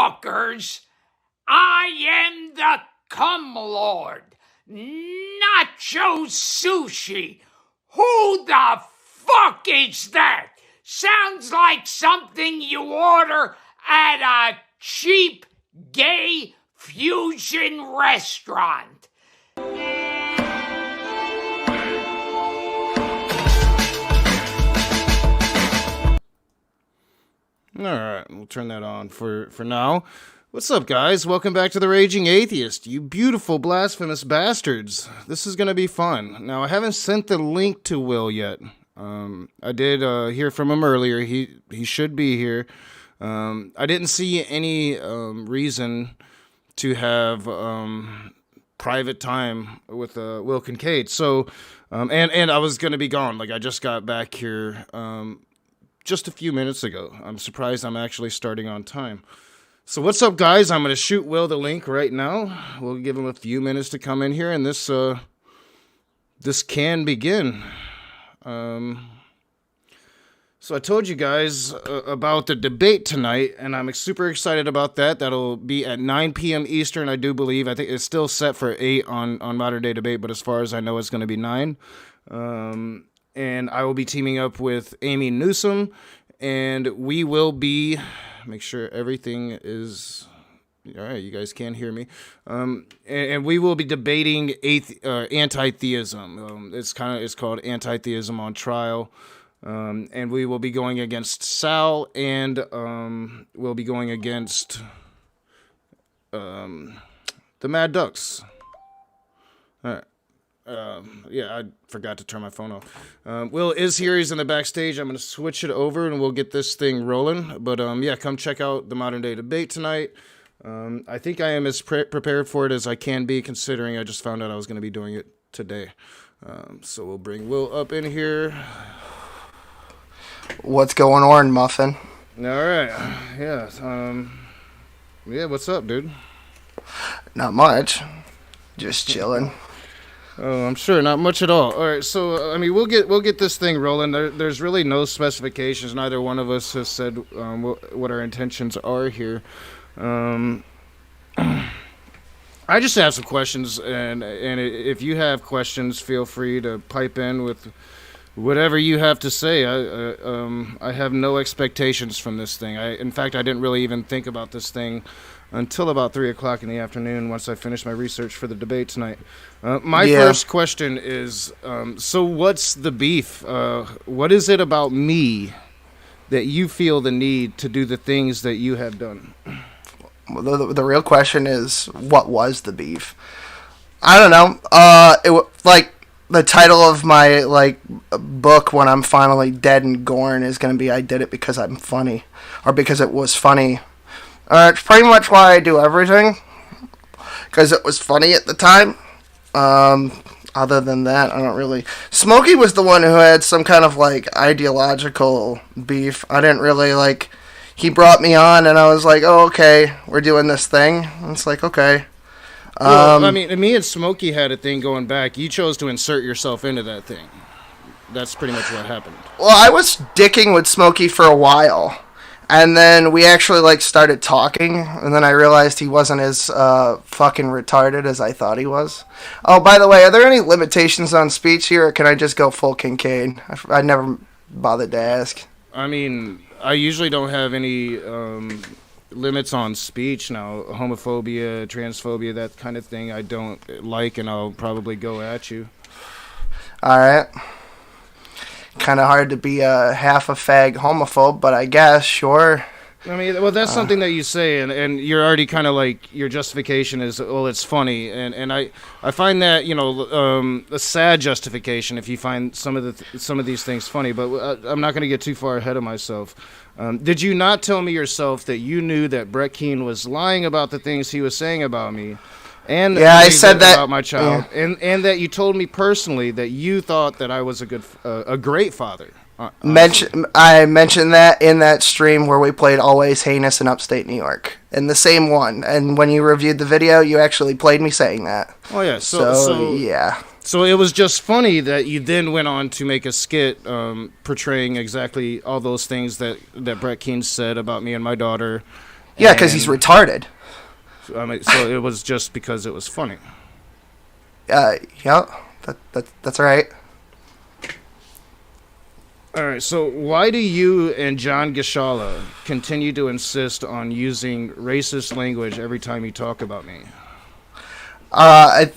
fuckers. I am the Cum Lord. Nacho Sushi. Who the fuck is that? Sounds like something you order at a cheap gay fusion restaurant. Alright, we'll turn that on for now. What's up, guys? Welcome back to The Raging Atheist, you beautiful, blasphemous bastards. This is gonna be fun. Now, I haven't sent the link to Will yet. I did hear from him earlier. He should be here. I didn't see any reason to have private time with Will Kincaide. So, and I was gonna be gone. Like, I just got back here just a few minutes ago. I'm surprised I'm actually starting on time. So what's up, guys? I'm going to shoot Will the link right now. We'll give him a few minutes to come in here, and this can begin. So I told you guys about the debate tonight, and I'm super excited about that. That'll be at 9 p.m. Eastern, I do believe. I think it's still set for 8 on Modern Day Debate, but as far as I know, it's going to be 9. And I will be teaming up with Amy Newsom, and we will be, make sure everything is, all right, you guys can hear me, and we will be debating anti-theism. It's called Anti-Theism on Trial, and we will be going against Sal, and we'll be going against the Mad Ducks. All right. Yeah, I forgot to turn my phone off. Will is here. He's in the backstage. I'm going to switch it over and we'll get this thing rolling. But, yeah, come check out the Modern Day Debate tonight. I think I am as prepared for it as I can be, considering I just found out I was going to be doing it today. So we'll bring Will up in here. What's going on, Muffin? All right. Yeah. Yeah, what's up, dude? Not much. Just chilling. Oh, I'm sure not much at all. All right, so I mean, we'll get this thing rolling. There's really no specifications. Neither one of us has said what our intentions are here. I just have some questions, and if you have questions, feel free to pipe in with whatever you have to say. I have no expectations from this thing. In fact, I didn't really even think about this thing until about 3 o'clock in the afternoon once I finished my research for the debate tonight. My first question is, so what's the beef? What is it about me that you feel the need to do the things that you have done? Well, the real question is, what was the beef? I don't know. Like, the title of my, book when I'm finally dead and gone is going to be I Did It Because I'm Funny. Or because it was funny. It's pretty much why I do everything, because it was funny at the time. Other than that, I don't really... Smokey was the one who had some kind of, ideological beef. I didn't really, He brought me on, and I was like, oh, okay, we're doing this thing. And it's like, okay. Well, I mean, me and Smokey had a thing going back. You chose to insert yourself into that thing. That's pretty much what happened. Well, I was dicking with Smokey for a while. And then we actually, started talking, and then I realized he wasn't as fucking retarded as I thought he was. Oh, by the way, are there any limitations on speech here, or can I just go full Kincaide? I never bothered to ask. I mean, I usually don't have any limits on speech. Now, homophobia, transphobia, that kind of thing I don't like, and I'll probably go at you. All right. Kind of hard to be a half a fag homophobe, but I guess, sure. I mean, well, that's something that you say, and you're already kind of your justification is, well, it's funny, and I find that, a sad justification if you find some of these things funny, but I'm not going to get too far ahead of myself. Did you not tell me yourself that you knew that Brett Keane was lying about the things he was saying about me? And I said that about my child, and that you told me personally that you thought that I was a great father. I mentioned that in that stream where we played Always Heinous in Upstate New York, in the same one. And when you reviewed the video, you actually played me saying that. Oh yeah, so yeah. So it was just funny that you then went on to make a skit portraying exactly all those things that Brett Keane said about me and my daughter. Yeah, because he's retarded. So it was just because it was funny. Yeah, that's right. All right, so why do you and John Gishala continue to insist on using racist language every time you talk about me?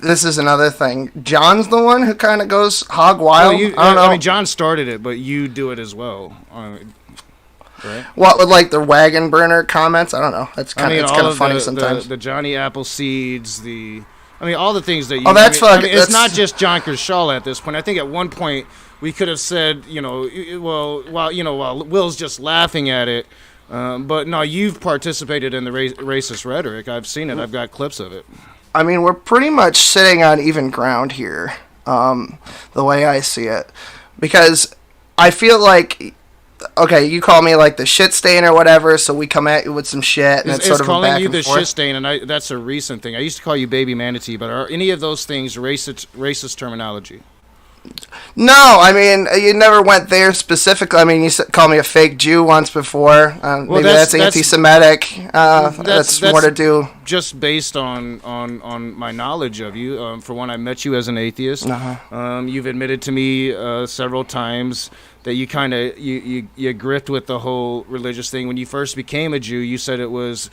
This is another thing. John's the one who kind of goes hog wild. Well, I don't know. I mean, John started it, but you do it as well. Right? What with like the wagon burner comments? I don't know. It's kind of funny sometimes. The Johnny Appleseeds, all the things that you. Oh, that's fucking. It's not just John Gishala at this point. I think at one point we could have said, while Will's just laughing at it. But no, you've participated in the racist rhetoric. I've seen it. I've got clips of it. I mean, we're pretty much sitting on even ground here, the way I see it. Because I feel like, okay, you call me like the shit stain or whatever, so we come at you with some shit, and it's sort of a back and forth. Calling you the shit stain, and that's a recent thing. I used to call you baby manatee, but are any of those things racist terminology? No, I mean, you never went there specifically. I mean, you called me a fake Jew once before. Maybe that's anti-Semitic. That's more to do. Just based on my knowledge of you. For one, I met you as an atheist. You've admitted to me several times that you kind of you gripped with the whole religious thing. When you first became a Jew, you said it was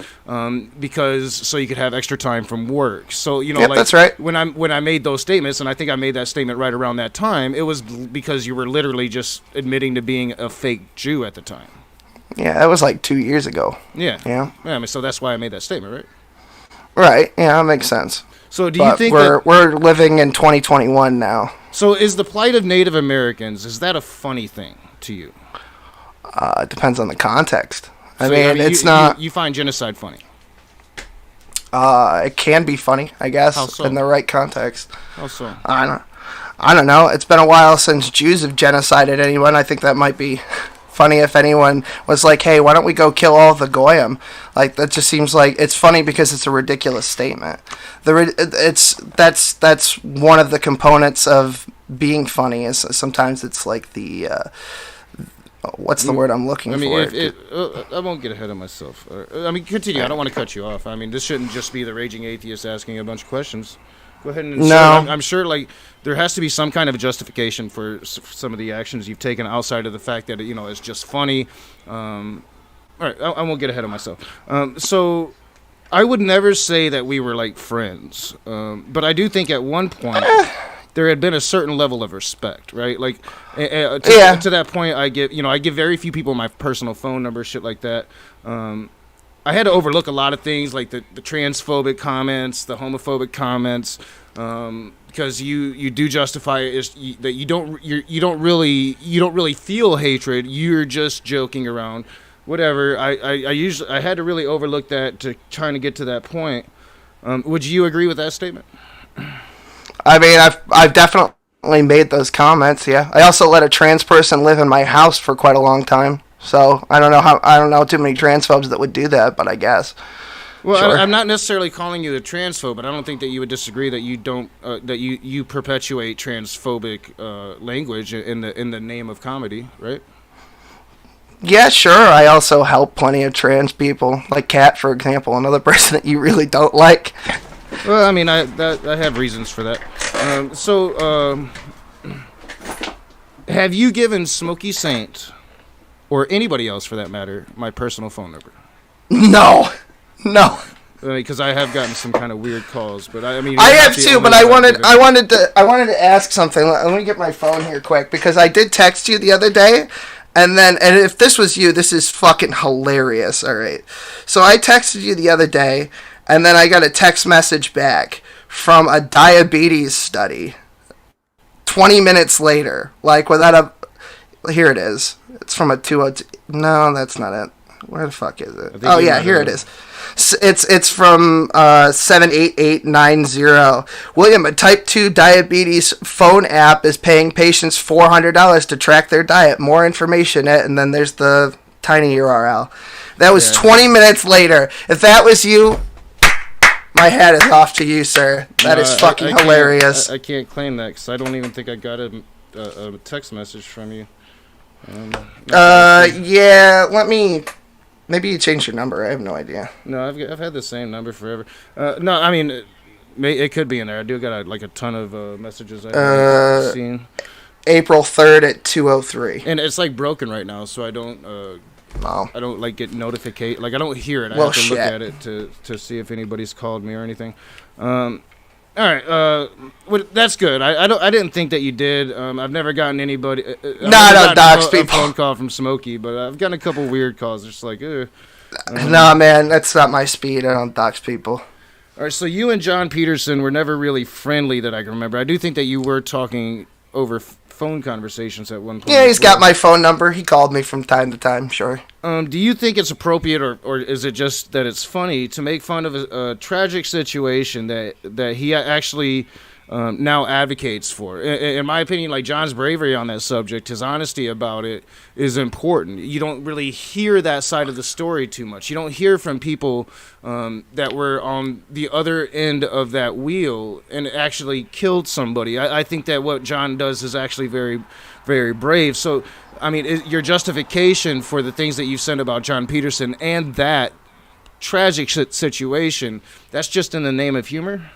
because so you could have extra time from work. So that's right. When I made those statements, and I think I made that statement right around that time, it was because you were literally just admitting to being a fake Jew at the time. Yeah, that was like 2 years ago. Yeah. I mean, so that's why I made that statement, right? Right. Yeah, that makes sense. So do you think we're living in 2021 now? So is the plight of Native Americans, is that a funny thing to you? It depends on the context. I mean, it's not. You find genocide funny? It can be funny, I guess, How so? in the right context. How so? I don't know. It's been a while since Jews have genocided anyone. I think that might be funny if anyone was like, hey, why don't we go kill all the Goyim? Like, that just seems like it's funny because it's a ridiculous statement. That's one of the components of being funny is sometimes it's like the what's the word I'm looking for? I won't get ahead of myself. Continue. I don't want to cut you off. I mean, this shouldn't just be the raging atheist asking a bunch of questions. Go ahead and no. I'm sure like there has to be some kind of justification for some of the actions you've taken outside of the fact that it's just funny. All right, I won't get ahead of myself. So I would never say that we were like friends, but I do think at one point there had been a certain level of respect, right? Like to that point, I give very few people my personal phone number, shit like that. I had to overlook a lot of things like the transphobic comments, the homophobic comments, because you do justify it that you don't really feel hatred. You're just joking around, whatever. I had to really overlook that to trying to get to that point. Would you agree with that statement? I mean, I've definitely made those comments. Yeah, I also let a trans person live in my house for quite a long time. So I don't know too many transphobes that would do that, but I guess. Well, sure. I'm not necessarily calling you a transphobe, but I don't think that you would disagree that you don't that you perpetuate transphobic language in the name of comedy, right? Yeah, sure. I also help plenty of trans people, like Kat, for example, another person that you really don't like. Well, I mean, I have reasons for that. Have you given Smokey Saint, or anybody else for that matter, my personal phone number? No. Because I have gotten some kind of weird calls, but I have too. But I wanted to ask something. Let me get my phone here quick because I did text you the other day, and if this was you, this is fucking hilarious. All right, so I texted you the other day, and then I got a text message back from a diabetes study. 20 minutes later, like without a. Here it is. It's from a 202. No, that's not it. Where the fuck is it? Oh yeah, here it is. It's from 78890. William, a type 2 diabetes phone app is paying patients $400 to track their diet. More information and then there's the tiny URL. That was 20 minutes later. If that was you, my hat is off to you, sir. That is fucking hilarious. I can't claim that because I don't even think I got a text message from you. Yeah, let me Maybe you changed your number. I have no idea. No, I've had the same number forever. No, I mean, it could be in there. I do got a ton of messages I've seen. April 3rd at 2:03. And it's like broken right now, so I don't. Oh. I don't like get notification. Like I don't hear it. I Well, have to look shit. at it to see if anybody's called me or anything. All right. That's good. I didn't think that you did. I've never gotten anybody. I don't dox a people. phone call from Smokey, but I've gotten a couple weird calls. Just like, Nah, man, that's not my speed. I don't dox people. All right. So you and John Peterson were never really friendly that I can remember. I do think that you were talking over phone conversations at one point. Yeah, he's got my phone number. He called me from time to time, sure. Do you think it's appropriate, or is it just that it's funny to make fun of a tragic situation that he actually now advocates for? In my opinion, like John's bravery on that subject, his honesty about it is important. You don't really hear that side of the story too much. You don't hear from people that were on the other end of that wheel and actually killed somebody. I think that what John does is actually very, very brave. So, I mean, your justification for the things that you've said about John Peterson and that tragic situation, that's just in the name of humor?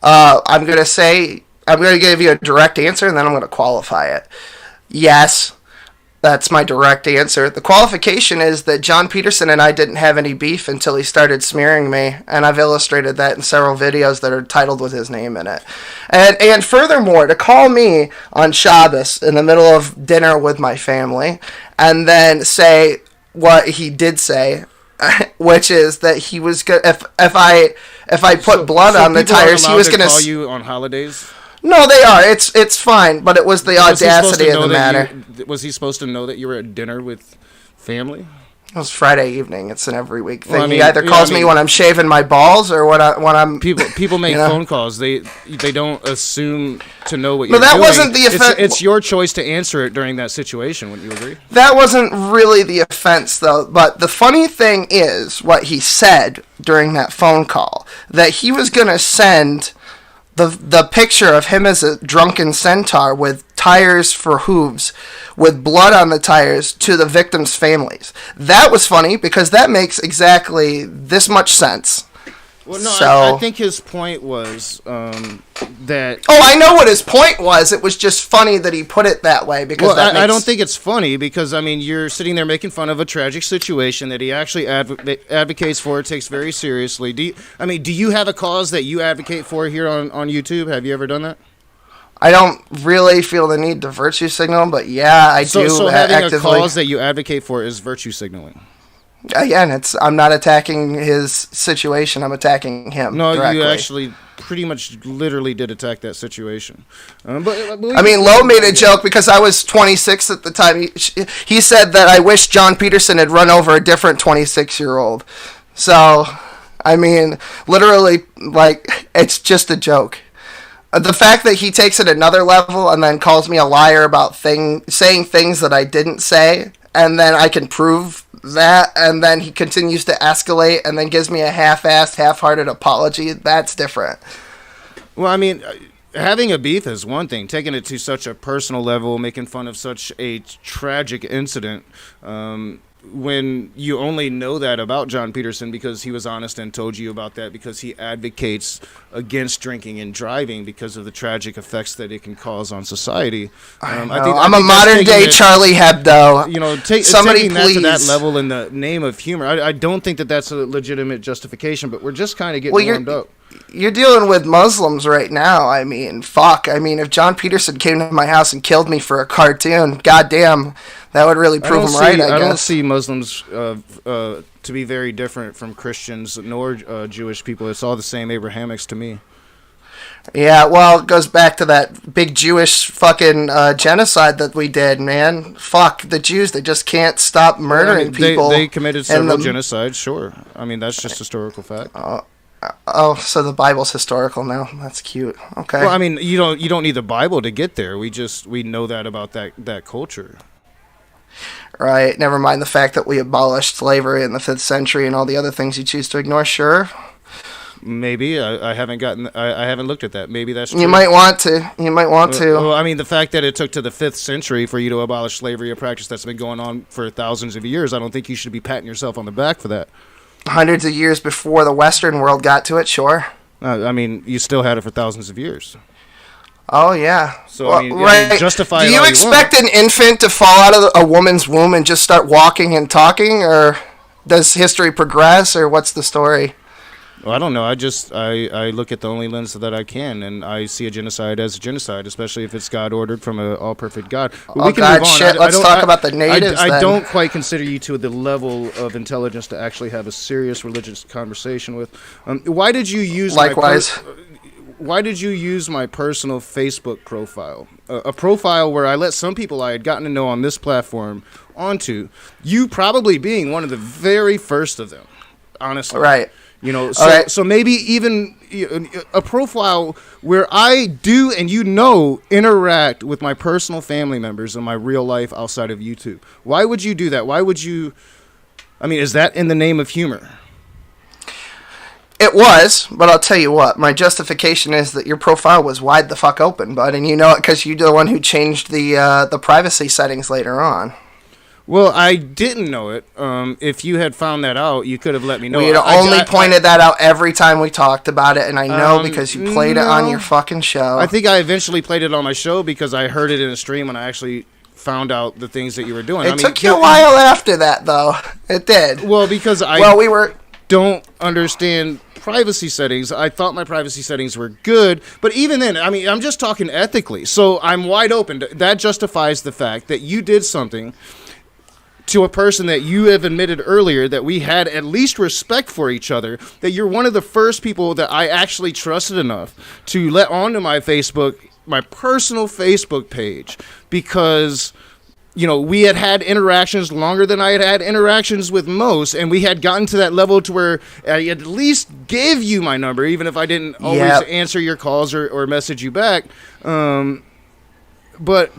I'm going to give you a direct answer, and then I'm going to qualify it. Yes, that's my direct answer. The qualification is that John Peterson and I didn't have any beef until he started smearing me, and I've illustrated that in several videos that are titled with his name in it. And furthermore, to call me on Shabbos in the middle of dinner with my family, and then say what he did say, which is that he was good. If I put blood on the tires, he was going to call you on holidays. No, they are. It's fine, but it was the audacity of the matter. Was he supposed to know that you were at dinner with family? It was Friday evening. It's an every week thing. Well, I mean, he either calls me when I'm shaving my balls or when I'm. People make phone calls. They don't assume to know what you're that doing. Wasn't the offense. It's your choice to answer it during that situation. Wouldn't you agree? That wasn't really the offense, though. But the funny thing is what he said during that phone call, that he was going to send the picture of him as a drunken centaur with tires for hooves, with blood on the tires, to the victims' families. That was funny because that makes exactly this much sense. Well, no, so, I think his point was that... Oh, I know what his point was. It was just funny that he put it that way. Because I don't think it's funny because, I mean, you're sitting there making fun of a tragic situation that he actually advocates for, takes very seriously. Do you have a cause that you advocate for here on YouTube? Have you ever done that? I don't really feel the need to virtue signal, but yeah, I do. So having actively... a cause that you advocate for is virtue signaling. Again, I'm not attacking his situation. I'm attacking him. No, directly. you actually pretty much literally did attack that situation. But I mean, Lowe made a joke because I was 26 at the time. He said that I wish John Peterson had run over a different 26-year-old. So, I mean, literally, like, it's just a joke. The fact that he takes it another level and then calls me a liar about saying things that I didn't say, and then I can prove that, and then he continues to escalate and then gives me a half-assed, half-hearted apology, that's different. Well, I mean, having a beef is one thing. Taking it to such a personal level, making fun of such a tragic incident, when you only know that about John Peterson because he was honest and told you about that because he advocates against drinking and driving because of the tragic effects that it can cause on society. I'm a modern-day Charlie Hebdo. You know, taking that to that level in the name of humor, I don't think that that's a legitimate justification, but we're just kind of getting warmed up. You're dealing with Muslims right now. I mean, fuck. I mean, if John Peterson came to my house and killed me for a cartoon, goddamn, that would really prove him right, I guess. I don't see Muslims to be very different from Christians nor Jewish people. It's all the same Abrahamics to me. Yeah, well, it goes back to that big Jewish fucking genocide that we did, man. Fuck, the Jews, they just can't stop murdering people. They committed several genocides, sure. I mean, that's just historical fact. Oh, so the Bible's historical now. That's cute. Okay. Well, I mean, you don't need the Bible to get there. We know that about that culture. Right. Never mind the fact that we abolished slavery in the 5th century and all the other things you choose to ignore. Sure. Maybe I haven't I haven't looked at that. Maybe that's true. You might want to. Well, I mean, the fact that it took to the 5th century for you to abolish slavery, a practice that's been going on for thousands of years, I don't think you should be patting yourself on the back for that. Hundreds of years before the Western world got to it, sure. I mean, you still had it for thousands of years. Oh, yeah. So, I mean, justify Do it you all expect want. an infant to fall out of a woman's womb and just start walking and talking, or does history progress, or what's the story? Well, I don't know. I look at the only lens that I can, and I see a genocide as a genocide, especially if it's God-ordered from an all-perfect God. Oh, God, shit. Let's talk about the natives, I then. don't quite consider you to the level of intelligence to actually have a serious religious conversation with. Why did you use Likewise. Why did you use my personal Facebook profile? A profile where I let some people I had gotten to know on this platform onto, you probably being one of the very first of them, honestly. Right. You know, so maybe even a profile where I do and interact with my personal family members in my real life outside of YouTube. Why would you do that? Why would you? I mean, is that in the name of humor? It was, but I'll tell you what. My justification is that your profile was wide the fuck open, bud, and you know it because you're the one who changed the privacy settings later on. Well, I didn't know it. If you had found that out, you could have let me know. We had only pointed that out every time we talked about it, and I know because you played it on your fucking show. I think I eventually played it on my show because I heard it in a stream and I actually found out the things that you were doing. It took you a while after that, though. It did. Well, because don't understand privacy settings. I thought my privacy settings were good, but even then, I mean, I'm just talking ethically. So I'm wide open. That justifies the fact that you did something to a person that you have admitted earlier that we had at least respect for each other, that you're one of the first people that I actually trusted enough to let onto my Facebook, my personal Facebook page, because, you know, we had interactions longer than I had interactions with most, and we had gotten to that level to where I at least gave you my number, even if I didn't always answer your calls or message you back. But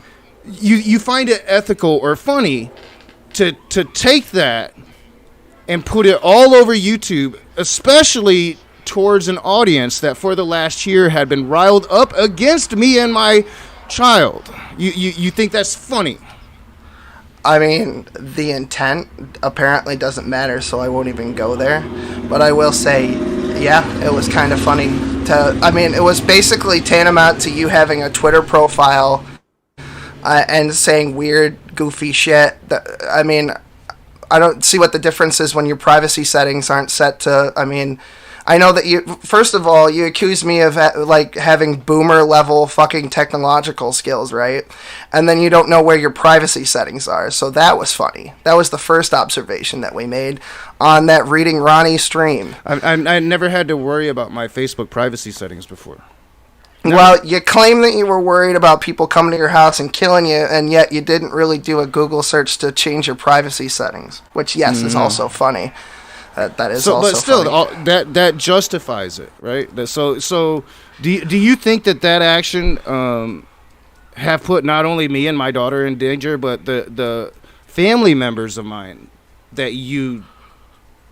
you find it ethical or funny to take that and put it all over YouTube, especially towards an audience that for the last year had been riled up against me and my child. You think that's funny? I mean, the intent apparently doesn't matter, so I won't even go there. But I will say, yeah, it was kind of funny. It was basically tantamount to you having a Twitter profile and saying weird, goofy shit. I mean, I don't see what the difference is when your privacy settings aren't set to. I mean, I know that first of all, you accuse me of having boomer level fucking technological skills, right? And then you don't know where your privacy settings are. So that was funny. That was the first observation that we made on that Reading Ronnie stream. I never had to worry about my Facebook privacy settings before. No. Well, you claim that you were worried about people coming to your house and killing you, and yet you didn't really do a Google search to change your privacy settings, which, yes, is also funny. That is also but still, funny. that justifies it, right? So do you think that action have put not only me and my daughter in danger, but the family members of mine that you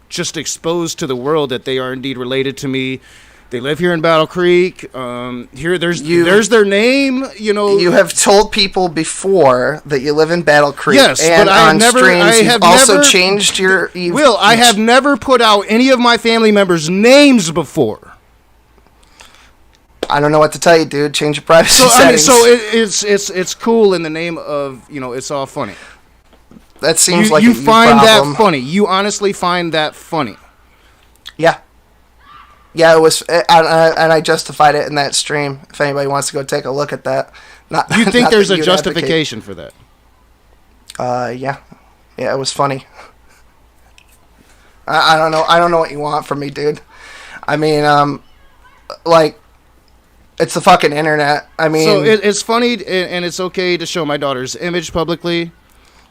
just exposed to the world that they are indeed related to me? They live here in Battle Creek. There's their name. You know, you have told people before that you live in Battle Creek. Yes, and but I on have streams, you've also never changed your. I have never put out any of my family members' names before. I don't know what to tell you, dude. Change your privacy settings. It's cool in the name of, you know, it's all funny. That seems like you find problem. that funny. You honestly find that funny. Yeah. Yeah, it was, and I justified it in that stream. If anybody wants to go take a look at that, You think there's a justification for that? Yeah, it was funny. I don't know. I don't know what you want from me, dude. I mean, it's the fucking internet. I mean, so it's funny and it's okay to show my daughter's image publicly.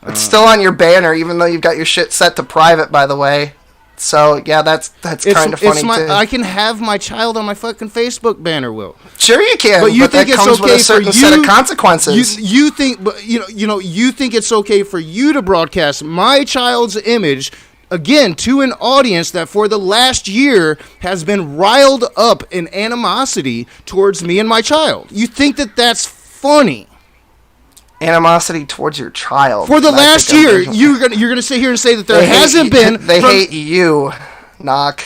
It's still on your banner, even though you've got your shit set to private, by the way. So yeah, that's kind of funny too. I can have my child on my fucking Facebook banner, Will. Sure you can, but you think that it's comes okay with a certain for set of consequences. You think, but you think it's okay for you to broadcast my child's image again, to an audience that for the last year has been riled up in animosity towards me and my child. You think that that's funny? Animosity towards your child. For the last year, you're gonna sit here and say that there hasn't been. They hate you, Knock.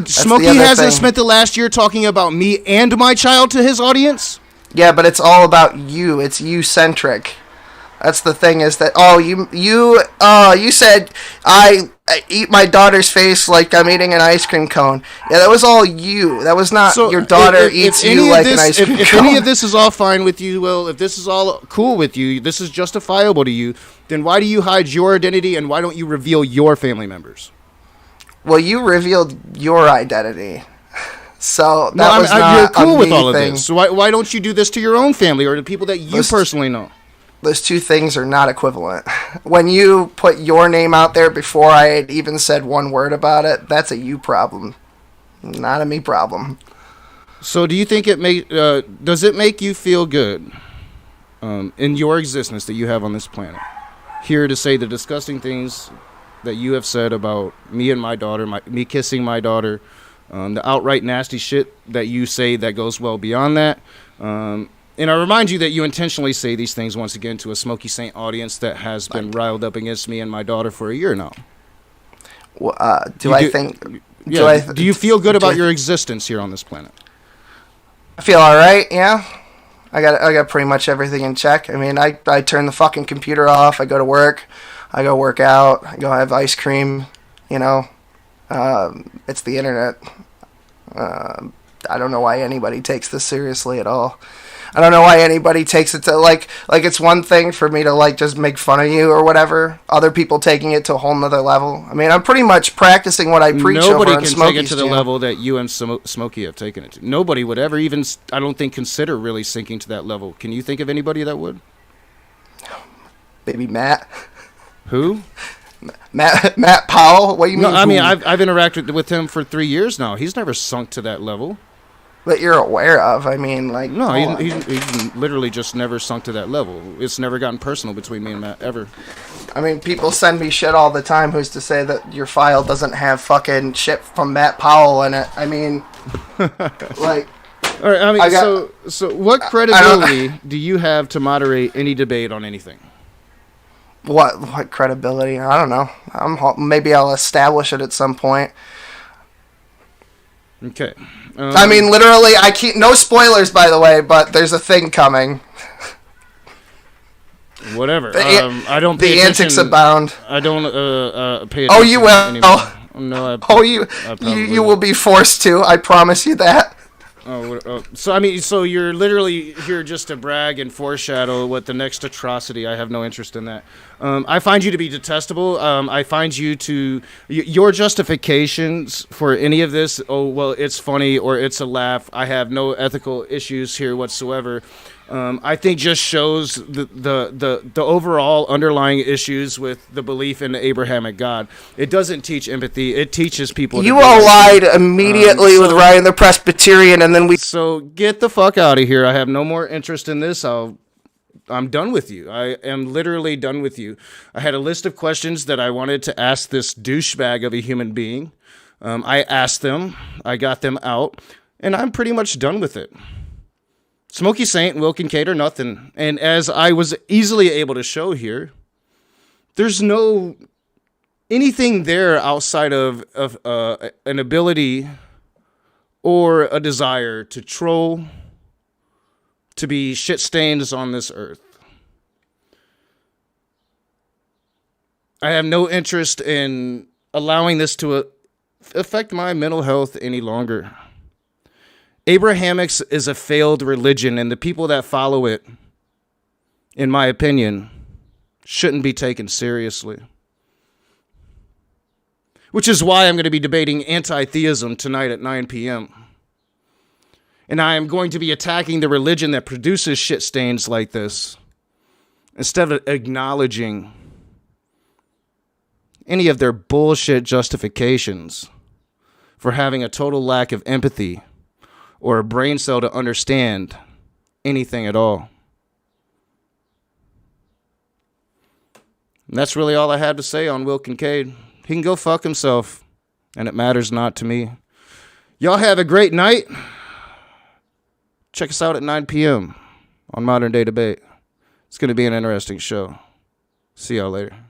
Smokey hasn't spent the last year talking about me and my child to his audience. Yeah, but it's all about you. It's you-centric. That's the thing, is that you said I eat my daughter's face like I'm eating an ice cream cone. Yeah, that was all you. That was not your daughter eats you like an ice cream cone. If any of this is all fine with you, well, if this is all cool with you, this is justifiable to you, then why do you hide your identity and why don't you reveal your family members? Well, you revealed your identity. So you're cool with all of this. So why don't you do this to your own family or to people that you personally know? Those two things are not equivalent. When you put your name out there before I had even said one word about it, that's a you problem, not a me problem. So do you think does it make you feel good in your existence that you have on this planet, here to say the disgusting things that you have said about me and my daughter, me kissing my daughter, the outright nasty shit that you say that goes well beyond that? And I remind you that you intentionally say these things once again to a Smokey Saint audience that has been riled up against me and my daughter for a year now. Do you feel good about your existence here on this planet? I feel all right. Yeah, I got pretty much everything in check. I mean, I turn the fucking computer off. I go to work. I go work out. I go have ice cream. You know, it's the internet. I don't know why anybody takes this seriously at all. I don't know why anybody takes it to like it's one thing for me to like just make fun of you or whatever. Other people taking it to a whole nother level. I mean, I'm pretty much practicing what I preach. Nobody over on can Smokey's take it to the channel. level that you and Smokey have taken it to. Nobody would ever even, I don't think, consider really sinking to that level. Can you think of anybody that would? Maybe Matt. Who? Matt Powell. What do you mean? No, I mean I've interacted with him for 3 years now. He's never sunk to that level. That you're aware of. I mean, like... No, he's literally just never sunk to that level. It's never gotten personal between me and Matt, ever. I mean, people send me shit all the time. Who's to say that your file doesn't have fucking shit from Matt Powell in it? I mean, like... All right, I mean, so what credibility do you have to moderate any debate on anything? What credibility? I don't know. Maybe I'll establish it at some point. Okay. I mean, literally, I keep no spoilers, by the way, but there's a thing coming. Whatever. I don't pay the attention. antics abound. I don't pay attention. Oh, you will. Anymore. No, you will be forced to. I promise you that. So you're literally here just to brag and foreshadow what the next atrocity. I have no interest in that. I find you to be detestable. I find your justifications for any of this. Oh, well, it's funny or it's a laugh. I have no ethical issues here whatsoever. I think just shows the overall underlying issues with the belief in the Abrahamic God. It doesn't teach empathy. It teaches people. You all lied immediately with Ryan the Presbyterian, and then we. So get the fuck out of here. I have no more interest in this. I'm done with you. I am literally done with you. I had a list of questions that I wanted to ask this douchebag of a human being. I asked them. I got them out, and I'm pretty much done with it. Smokey Saint and Will Kincaide are nothing. And as I was easily able to show here, there's no anything there outside of an ability or a desire to troll, to be shit stains on this earth. I have no interest in allowing this to affect my mental health any longer. Abrahamics is a failed religion, and the people that follow it, in my opinion, shouldn't be taken seriously. Which is why I'm going to be debating anti-theism tonight at 9 p.m. And I am going to be attacking the religion that produces shit stains like this, instead of acknowledging any of their bullshit justifications for having a total lack of empathy or a brain cell to understand anything at all. And that's really all I had to say on Will Kincaide. he can go fuck himself, and it matters not to me. Y'all have a great night. Check us out at 9 p.m. on Modern Day Debate. It's going to be an interesting show. See y'all later.